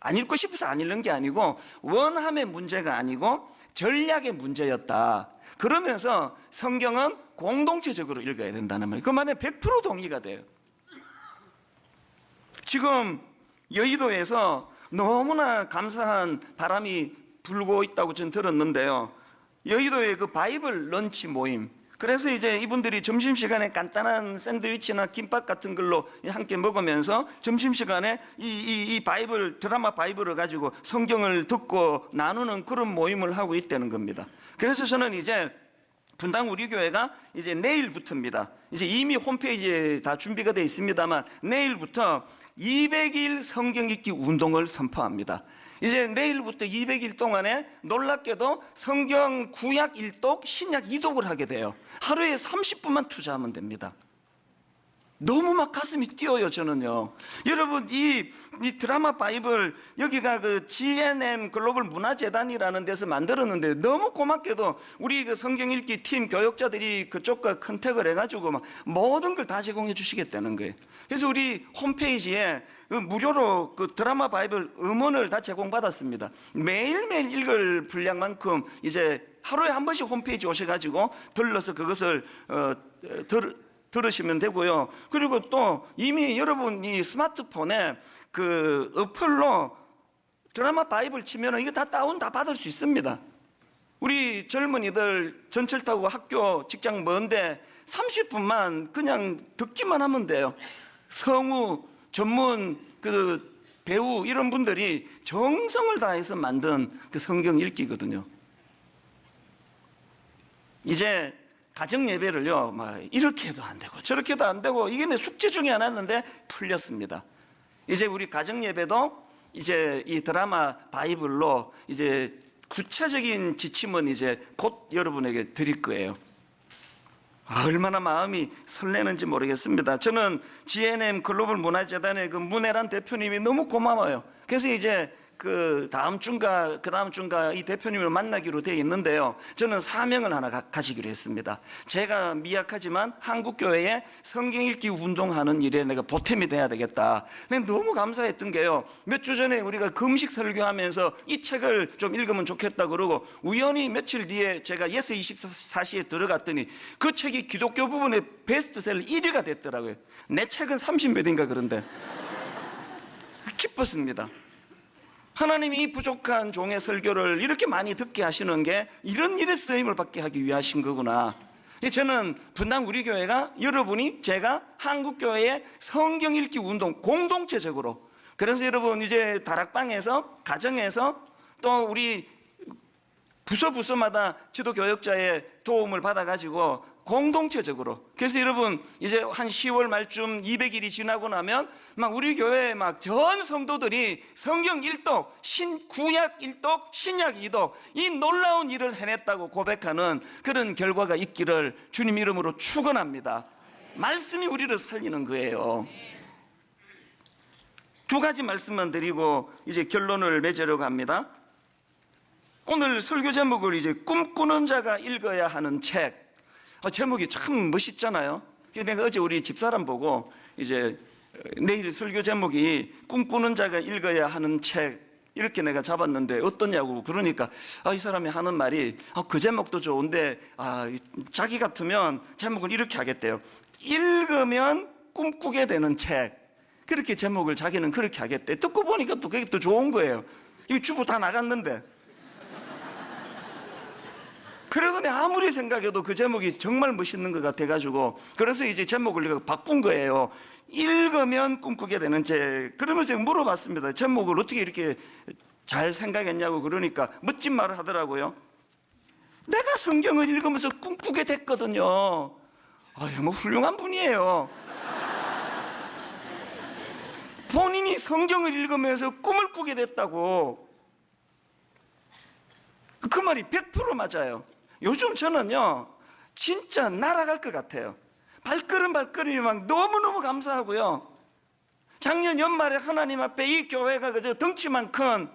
안 읽고 싶어서 안 읽는 게 아니고 원함의 문제가 아니고 전략의 문제였다. 그러면서 성경은 공동체적으로 읽어야 된다는 말이에요. 그 말에 100% 동의가 돼요. 지금 여의도에서 너무나 감사한 바람이 불고 있다고 저는 들었는데요, 여의도의 그 바이블 런치 모임, 그래서 이제 이분들이 점심시간에 간단한 샌드위치나 김밥 같은 걸로 함께 먹으면서 점심시간에 이 바이블, 드라마 바이블을 가지고 성경을 듣고 나누는 그런 모임을 하고 있다는 겁니다. 그래서 저는 이제 분당 우리 교회가 이제 내일부터입니다. 이제 이미 홈페이지에 다 준비가 되어 있습니다만 내일부터 200일 성경 읽기 운동을 선포합니다. 이제 내일부터 200일 동안에 놀랍게도 성경 구약 1독, 신약 2독을 하게 돼요. 하루에 30분만 투자하면 됩니다. 너무 막 가슴이 뛰어요, 저는요. 여러분, 이 드라마 바이블, 여기가 그 GNM 글로벌 문화재단이라는 데서 만들었는데 너무 고맙게도 우리 그 성경 읽기 팀 교역자들이 그쪽과 컨택을 해가지고 막 모든 걸 다 제공해 주시겠다는 거예요. 그래서 우리 홈페이지에 그 무료로 그 드라마 바이블 음원을 다 제공받았습니다. 매일매일 읽을 분량만큼 이제 하루에 한 번씩 홈페이지 오셔가지고 들러서 그것을 들으시면 되고요. 그리고 또 이미 여러분이 스마트폰에 그 어플로 드라마 바이블 치면은 이거 다 다운 다 받을 수 있습니다. 우리 젊은이들 전철 타고 학교, 직장 먼데 30분만 그냥 듣기만 하면 돼요. 성우, 전문 그 배우 이런 분들이 정성을 다해서 만든 그 성경 읽기거든요. 이제 가정 예배를요, 막 이렇게 해도 안 되고 저렇게 해도 안 되고 이게 내 숙제 중에 하나였는데 풀렸습니다. 이제 우리 가정 예배도 이제 이 드라마 바이블로 이제 구체적인 지침은 이제 곧 여러분에게 드릴 거예요. 얼마나 마음이 설레는지 모르겠습니다. 저는 GNM 글로벌 문화재단의 그 문혜란 대표님이 너무 고마워요. 그래서 이제 그 다음 주인가 그 다음 주인가 이 대표님을 만나기로 되어 있는데요, 저는 사명을 하나 가지기로 했습니다. 제가 미약하지만 한국교회에 성경 읽기 운동하는 일에 내가 보탬이 돼야 되겠다. 근데 너무 감사했던 게요, 몇 주 전에 우리가 금식 설교하면서 이 책을 좀 읽으면 좋겠다 그러고 우연히 며칠 뒤에 제가 예스 24시에 들어갔더니 그 책이 기독교 부분의 베스트셀러 1위가 됐더라고요. 내 책은 30몇인가 그런데 기뻤습니다. 하나님이 이 부족한 종의 설교를 이렇게 많이 듣게 하시는 게 이런 일에 쓰임을 받게 하기 위하신 거구나. 저는 분당 우리 교회가, 여러분이, 제가 한국교회의 성경 읽기 운동 공동체적으로, 그래서 여러분 이제 다락방에서, 가정에서 또 우리 부서마다 지도교역자의 도움을 받아가지고 공동체적으로. 그래서 여러분 이제 한 10월 말쯤 200일이 지나고 나면 막 우리 교회에 막 전 성도들이 성경 1독, 구약 1독, 신약 2독 이 놀라운 일을 해냈다고 고백하는 그런 결과가 있기를 주님 이름으로 축원합니다. 말씀이 우리를 살리는 거예요. 두 가지 말씀만 드리고 이제 결론을 맺으려고 합니다. 오늘 설교 제목을 이제 꿈꾸는 자가 읽어야 하는 책. 제목이 참 멋있잖아요. 그래서 내가 어제 우리 집사람 보고 이제 내일 설교 제목이 꿈꾸는 자가 읽어야 하는 책 이렇게 내가 잡았는데 어떠냐고 그러니까 이 사람이 하는 말이 그 제목도 좋은데 자기 같으면 제목을 이렇게 하겠대요. 읽으면 꿈꾸게 되는 책. 그렇게 제목을 자기는 그렇게 하겠대. 듣고 보니까 또 그게 또 좋은 거예요. 이미 주부 다 나갔는데. 그러더니 아무리 생각해도 그 제목이 정말 멋있는 것 같아가지고 그래서 이제 제목을 내가 바꾼 거예요. 읽으면 꿈꾸게 되는 책. 그러면서 물어봤습니다. 제목을 어떻게 이렇게 잘 생각했냐고 그러니까 멋진 말을 하더라고요. 내가 성경을 읽으면서 꿈꾸게 됐거든요. 정말 훌륭한 분이에요. 본인이 성경을 읽으면서 꿈을 꾸게 됐다고. 그 말이 100% 맞아요. 요즘 저는요 진짜 날아갈 것 같아요. 발걸음이 막 너무너무 감사하고요. 작년 연말에 하나님 앞에 이 교회가 그저 덩치만 큰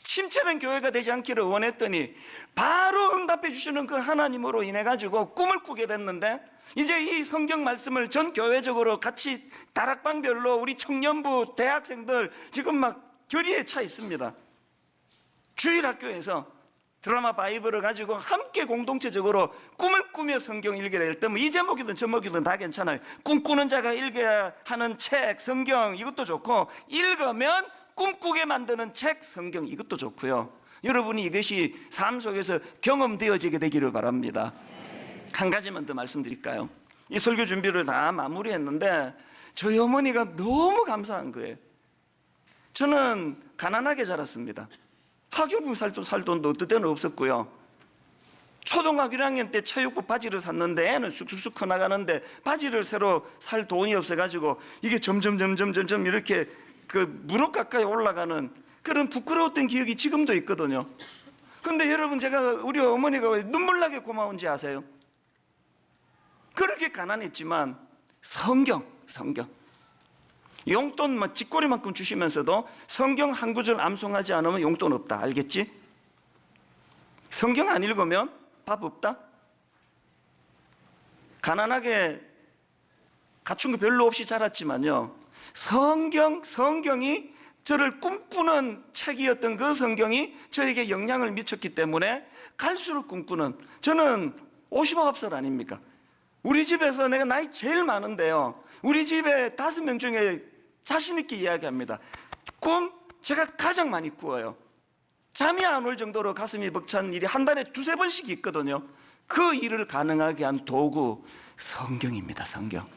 침체된 교회가 되지 않기를 원했더니 바로 응답해 주시는 그 하나님으로 인해 가지고 꿈을 꾸게 됐는데 이제 이 성경 말씀을 전 교회적으로 같이 다락방별로 우리 청년부 대학생들 지금 막 결의에 차 있습니다. 주일학교에서 드라마 바이블을 가지고 함께 공동체적으로 꿈을 꾸며 성경 읽게 될 때 이 제목이든 제목이든 다 괜찮아요. 꿈꾸는 자가 읽어야 하는 책 성경 이것도 좋고 읽으면 꿈꾸게 만드는 책 성경 이것도 좋고요. 여러분이 이것이 삶 속에서 경험되어지게 되기를 바랍니다. 한 가지만 더 말씀드릴까요? 이 설교 준비를 다 마무리했는데 저희 어머니가 너무 감사한 거예요. 저는 가난하게 자랐습니다. 학용품 살 돈도 어떨 때는 없었고요. 초등학교 1학년 때 체육부 바지를 샀는데 애는 쑥쑥쑥 커나가는데 바지를 새로 살 돈이 없어가지고 이게 점점 이렇게 그 무릎 가까이 올라가는 그런 부끄러웠던 기억이 지금도 있거든요. 근데 여러분 제가 우리 어머니가 왜 눈물나게 고마운지 아세요? 그렇게 가난했지만 성경 용돈 쥐꼬리만큼 주시면서도 성경 한 구절 암송하지 않으면 용돈 없다. 알겠지? 성경 안 읽으면 밥 없다. 가난하게 갖춘 거 별로 없이 자랐지만요. 성경이 저를 꿈꾸는 책이었던 그 성경이 저에게 영향을 미쳤기 때문에 갈수록 꿈꾸는 저는 59살 아닙니까? 우리 집에서 내가 나이 제일 많은데요. 우리 집에 5명 중에 자신 있게 이야기합니다. 꿈 제가 가장 많이 꾸어요. 잠이 안 올 정도로 가슴이 벅찬 일이 한 달에 2-3번씩 있거든요. 그 일을 가능하게 한 도구 성경입니다. 성경.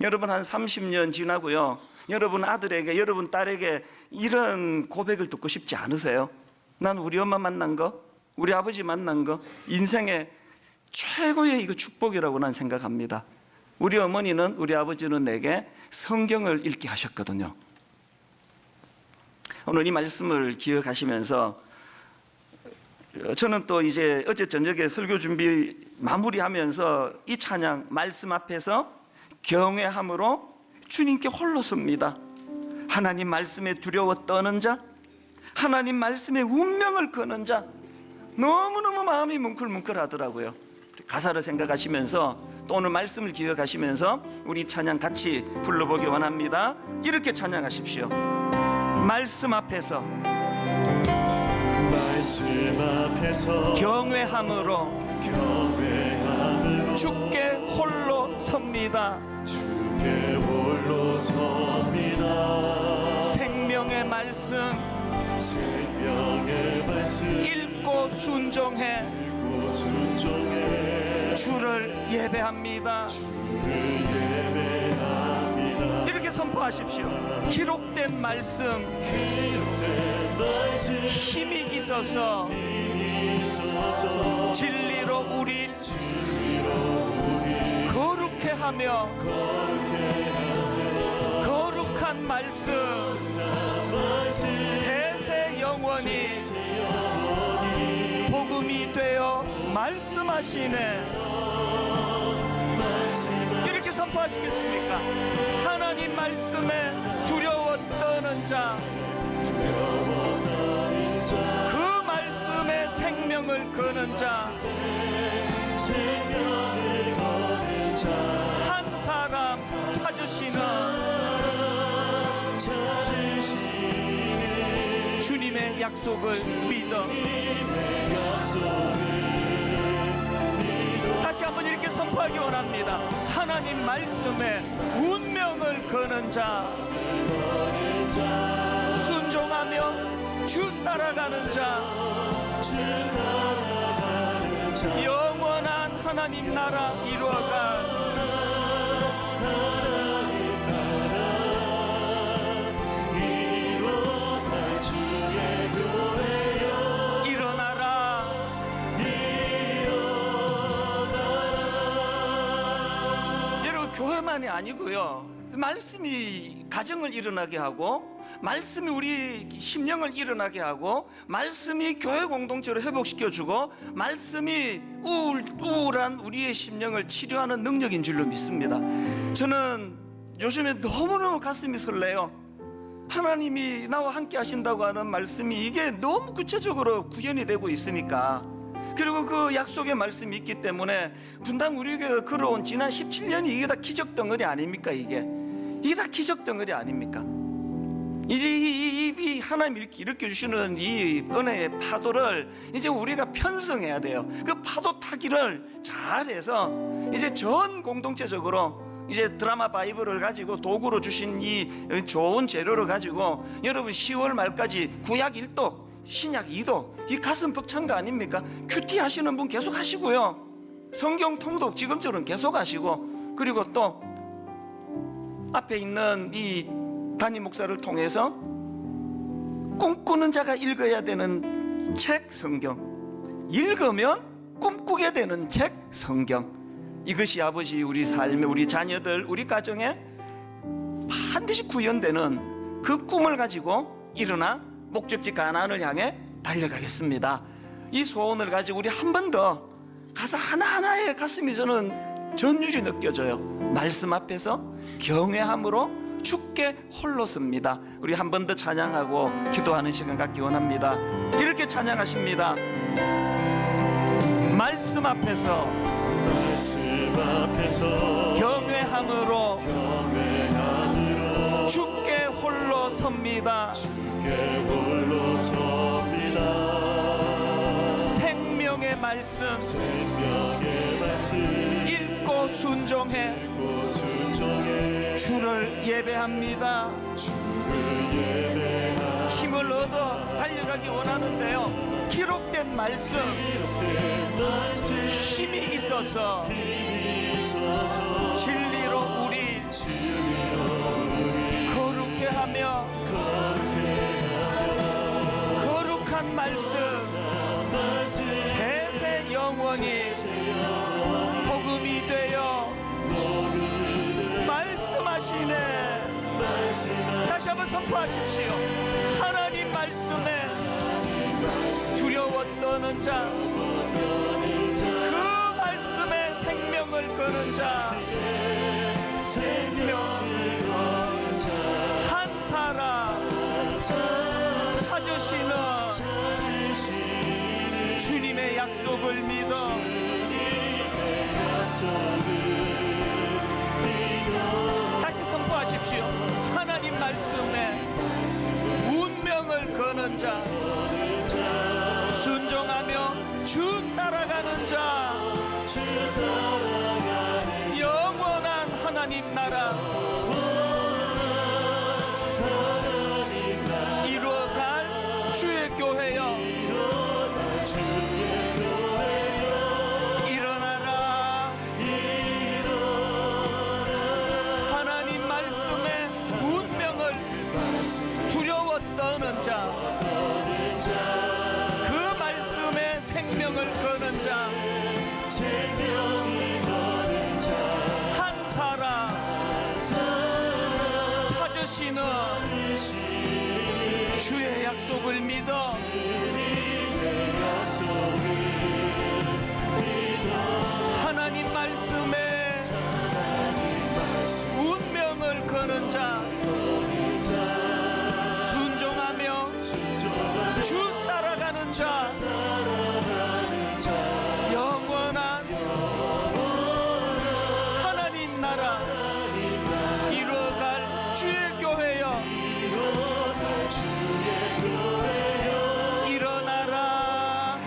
여러분 한 30년 지나고요. 여러분 아들에게 여러분 딸에게 이런 고백을 듣고 싶지 않으세요? 난 우리 엄마 만난 거 우리 아버지 만난 거 인생의 최고의 이거 축복이라고 난 생각합니다. 우리 어머니는 우리 아버지는 내게 성경을 읽게 하셨거든요. 오늘 이 말씀을 기억하시면서 저는 또 이제 어제 저녁에 설교 준비 마무리하면서 이 찬양 말씀 앞에서 경외함으로 주님께 홀로 섭니다. 하나님 말씀에 두려워 떠는 자, 하나님 말씀에 운명을 거는 자, 너무너무 마음이 뭉클뭉클하더라고요. 가사를 생각하시면서 또 오늘 말씀을 기억하시면서 우리 찬양 같이 불러보기 원합니다. 이렇게 찬양하십시오. 말씀 앞에서 경외함으로 주께 홀로 섭니다. 생명의 말씀 읽고 순종해 주를 예배합니다. 이렇게 선포하십시오. 기록된 말씀 힘이 있어서 진리로 우릴 하며 거룩한 말씀 세세 영원히 복음이 되어 말씀하시네. 이렇게 선포하시겠습니까? 하나님 말씀에 두려워 떠는 자, 그 말씀에 생명을 거는 자, 한 사람 찾으시는 주님의 약속을 믿어. 다시 한번 이렇게 선포하기 원합니다. 하나님 말씀에 운명을 거는 자, 순종하며 주 따라가는 자, 영원한 하나님 나라 이루어갈 일어나라. 여러분, 교회만이 아니고요, 말씀이 가정을 일어나게 하고, 말씀이 우리 심령을 일어나게 하고, 말씀이 교회 공동체를 회복시켜주고, 말씀이 우울한 우리의 심령을 치료하는 능력인 줄로 믿습니다. 저는 요즘에 너무너무 가슴이 설레요. 하나님이 나와 함께 하신다고 하는 말씀이 이게 너무 구체적으로 구현이 되고 있으니까, 그리고 그 약속의 말씀이 있기 때문에 분당 우리 교회가 걸어온 지난 17년이 이게 다 기적 덩어리 아닙니까? 이게 다 기적 덩어리 아닙니까? 이제 이 하나님 이렇게 일으켜주시는 이 은혜의 파도를 이제 우리가 편성해야 돼요. 그 파도 타기를 잘해서 이제 전 공동체적으로 이제 드라마 바이블을 가지고 도구로 주신 이 좋은 재료를 가지고 여러분 10월 말까지 구약 1독 신약 2독, 이 가슴 벅찬 거 아닙니까? 큐티 하시는 분 계속 하시고요, 성경 통독 지금처럼 계속 하시고, 그리고 또 앞에 있는 이 담임 목사를 통해서 꿈꾸는 자가 읽어야 되는 책 성경, 읽으면 꿈꾸게 되는 책 성경, 이것이 아버지 우리 삶에, 우리 자녀들, 우리 가정에 반드시 구현되는 그 꿈을 가지고 일어나 목적지 가나안을 향해 달려가겠습니다. 이 소원을 가지고 우리 한 번 더 가서 하나하나의 가슴이 저는 전율이 느껴져요. 말씀 앞에서 경외함으로 주께 홀로 섭니다. 우리 한 번 더 찬양하고 기도하는 시간 갖기 원합니다. 이렇게 찬양하십니다. 말씀 앞에서 경외함으로 주께 홀로 섭니다. 생명의 말씀 읽고 순종해 주를 예배합니다. 힘을 얻어 달려가기 원하는데요, 기록된 말씀 힘이 있어서 진리로 우리 거룩해 하며 거룩한 말씀 세세 영원히 복음이 되어 말씀하시네. 다시 한번 선포하십시오. 하나님 말씀에 두려워 떠는 자, 그 말씀에 생명을 거는 자, 한 사람 찾으시는 주님의 약속을 믿어 다시 선포하십시오. 하나님 말씀에 운명을 거는 자, 순종하며 주 따라가는 자, 영원한 하나님 나라 이루어갈 주의 교회여 일어나라. 하나님 말씀에 운명을 두려워 떠는 자, 그 말씀에 생명을 거는 자, 찾으시는 주의 약속을 믿어 하나님 말씀에 운명을 거는 자, 순종하며 주 따라가는 자, 영원한 하나님 나라 이뤄갈 주의 교회여 일어나라.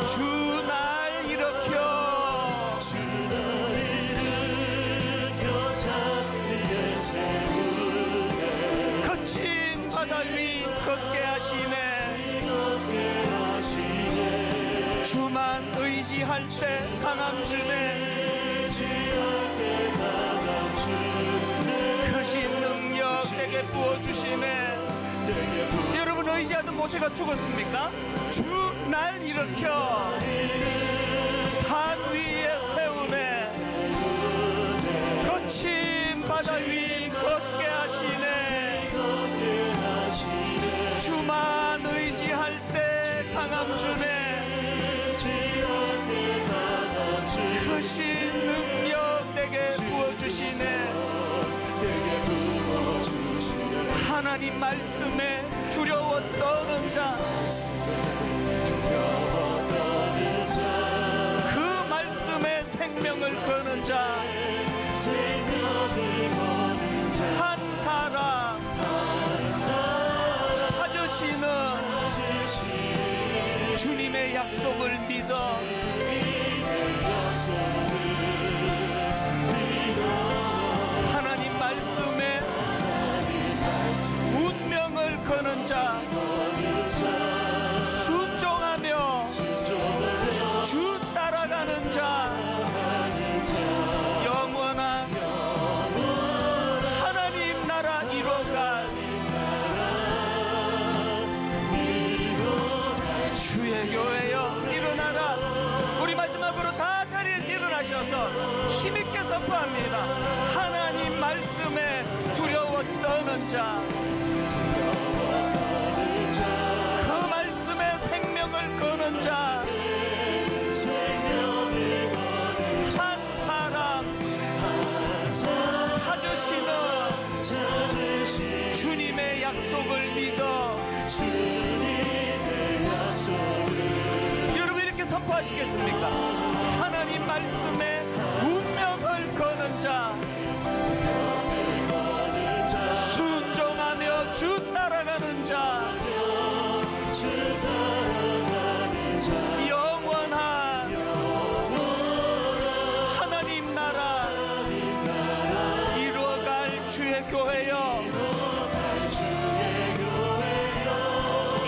주 날 일으켜 거친 바다 위 걷게 하시네. 주만 의지할 때 강함 주네. 크신 능력 내게 부어주시네. 여러분 의지하던 모세가 죽었습니까? 주 날 일으켜 산 위에 세우네. 거친 바다 위 걷게 하시네. 주만 의지할 때 강함 주네. 크신 능력 내게 부어주시네. 하나님 말씀에 두려워 떠는 자, 그 말씀에 생명을 거는 자, 한 사람 찾으시는 주님의 약속을 믿어 하나님 말씀에 운명을 거는 자, 순종하며 주 따라가는 자, 영원한 하나님 나라 이뤄갈 주의 교회여 일어나라. 우리 마지막으로 다 자리에서 일어나셔서 힘있게 선포합니다. 하나님 말씀에 두려워 떠는 자, 그 말씀에 생명을 거는 자, 한 사람 찾으시는 주님의 약속을 믿어 여러분 이렇게 선포하시겠습니까? 하나님 말씀에 운명을 거는 자, 순종하며 주 따라가는 자, 영원한 하나님 나라 이루어갈 주의 교회여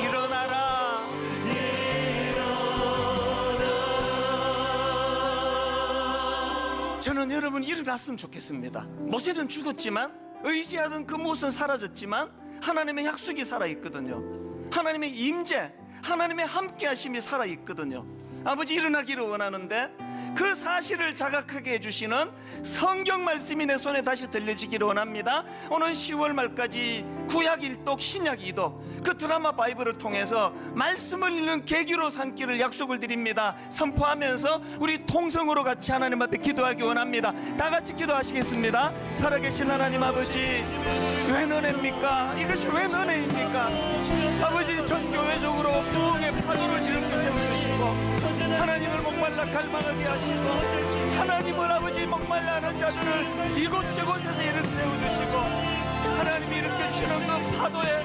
일어나라. 저는 여러분 일어났으면 좋겠습니다. 모세는 죽었지만 의지하던 그 무엇은 사라졌지만 하나님의 약속이 살아있거든요. 하나님의 임재, 하나님의 함께하심이 살아있거든요. 아버지 일어나기를 원하는데 그 사실을 자각하게 해주시는 성경 말씀이 내 손에 다시 들려지기를 원합니다. 오늘 10월 말까지 구약 1독 신약 2독 그 드라마 바이블을 통해서 말씀을 읽는 계기로 삼기를 약속을 드립니다. 선포하면서 우리 통성으로 같이 하나님 앞에 기도하기 원합니다. 다 같이 기도하시겠습니다. 살아계신 하나님 아버지, 왜 너네입니까? 이것이 왜 너네입니까? 아버지 전 교회적으로 부흥의 파도를 일으켜 세워주시고 하나님을 목말라 갈망하게 하시고 하나님을 아버지 목말라하는 자들을 이곳저곳에서 일으켜 세워주시고 하나님이 일으켜 주시는 그 파도에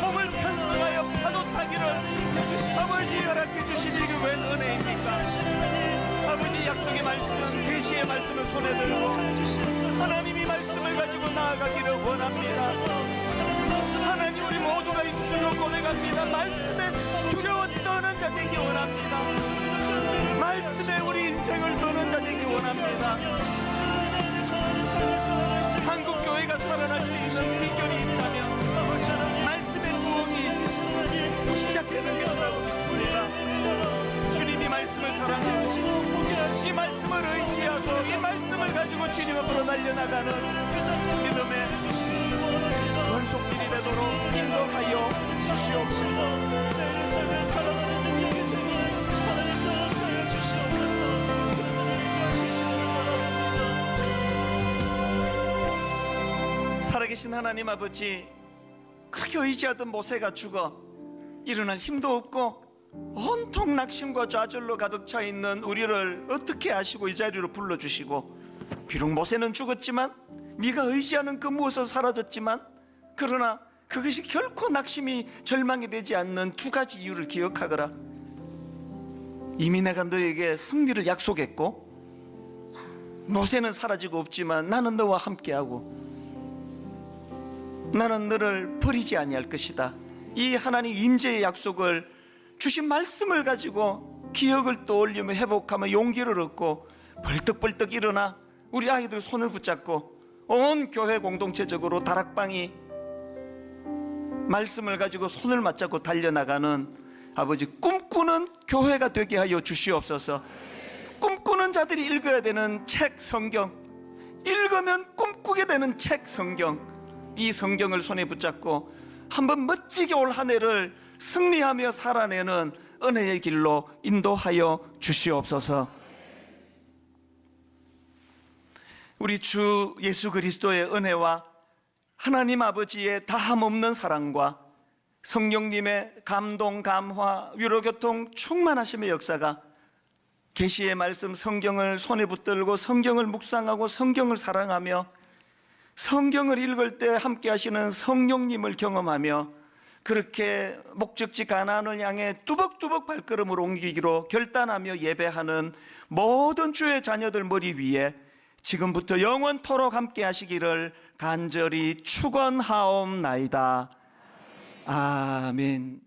몸을 편성하여 파도 타기를 아버지 허락해 주시니 이게 웬 은혜입니까? 아버지 약속의 말씀, 계시의 말씀을 손에 들고 하나님이 말씀을 가지고 나아가기를 원합니다. 하나님 우리 모두가 입술로 고백합니다. 말씀에 두려워 떠는 자 되기 원합니다. 말씀에 우리 인생을 거는 자 되기 원합니다. 한국 교회가 살아날 수 있는 비결이 있다면 말씀의 부흥이 시작되는 것이라고 믿습니다. 주님이 말씀을 사랑하고 이 말씀을 의지하고 이 말씀을 가지고 주님 앞으로 달려나가는 권속길이 되도록 인도하여 주시옵소서. 내 삶을 살아가는 능력이 되게 하나님 허락하여 주시옵소서. 하나님과 실천을 원합니다. 살아계신 하나님 아버지, 그렇게 의지하던 모세가 죽어 일어날 힘도 없고 온통 낙심과 좌절로 가득 차 있는 우리를 어떻게 아시고 이 자리로 불러주시고, 비록 모세는 죽었지만 네가 의지하는 그 무엇은 사라졌지만, 그러나 그것이 결코 낙심이 절망이 되지 않는 두 가지 이유를 기억하거라. 이미 내가 너에게 승리를 약속했고, 모세는 사라지고 없지만 나는 너와 함께하고 나는 너를 버리지 아니할 것이다. 이 하나님 임재의 약속을 주신 말씀을 가지고 기억을 떠올리며 회복하며 용기를 얻고 벌떡벌떡 일어나 우리 아이들 손을 붙잡고 온 교회 공동체적으로 다락방이 말씀을 가지고 손을 맞잡고 달려나가는 아버지, 꿈꾸는 교회가 되게 하여 주시옵소서. 꿈꾸는 자들이 읽어야 되는 책 성경, 읽으면 꿈꾸게 되는 책 성경, 이 성경을 손에 붙잡고 한번 멋지게 올 한 해를 승리하며 살아내는 은혜의 길로 인도하여 주시옵소서. 우리 주 예수 그리스도의 은혜와 하나님 아버지의 다함없는 사랑과 성령님의 감동, 감화, 위로교통 충만하심의 역사가 계시의 말씀 성경을 손에 붙들고 성경을 묵상하고 성경을 사랑하며 성경을 읽을 때 함께 하시는 성령님을 경험하며 그렇게 목적지 가나안을 향해 뚜벅뚜벅 발걸음을 옮기기로 결단하며 예배하는 모든 주의 자녀들 머리 위에 지금부터 영원토록 함께 하시기를 간절히 축원하옵나이다. 아멘.